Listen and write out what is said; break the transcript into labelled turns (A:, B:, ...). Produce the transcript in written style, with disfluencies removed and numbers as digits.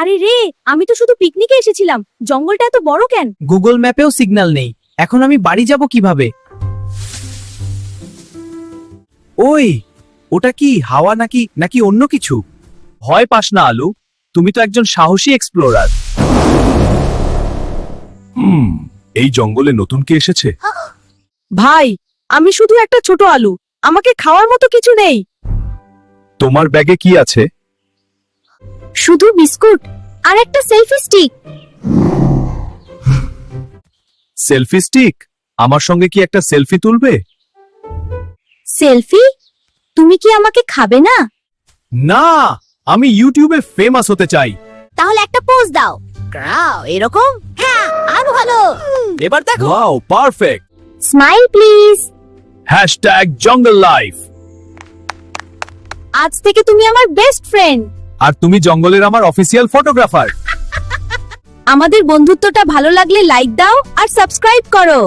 A: আরে রে, আমি তো শুধু পিকনিকে এসেছিলাম, জঙ্গলটা এত বড় কেন?
B: গুগল ম্যাপেও সিগন্যাল নেই। এখন আমি বাড়ি যাব কিভাবে? ওই, ওটা কি হাওয়া নাকি নাকি অন্য কিছু? ভয় পাস না আলু, তুমি তো একজন সাহসী এক্সপ্লোরার।
C: এই জঙ্গলে নতুন কে এসেছে?
A: ভাই, আমি শুধু একটা ছোট আলু, আমাকে খাওয়ার মতো কিছু নেই।
C: তোমার ব্যাগে কি আছে?
A: শুধু বিস্কুট আর একটা সেলফি স্টিক।
C: Selfie stick? আমার সঙ্গে কি একটা সেলফি তুলবে?
A: সেলফি? তুমি কি আমাকে খাবে না?
C: না, আমি ইউটিউবে ফেমাস হতে চাই।
A: তাহলে একটা পোজ দাও। এরকম? হ্যাঁ, আরো ভালো।
B: এবার দেখো।
C: Wow, perfect.
A: Smile please.
C: #jungle_life।
A: আজ থেকে তুমি আমার বেস্ট ফ্রেন্ড।
C: আর তুমি জঙ্গলের আমার অফিসিয়াল ফটোগ্রাফার।
A: আমাদের বন্ধুত্বটা ভালো লাগলে লাইক দাও আর সাবস্ক্রাইব করো।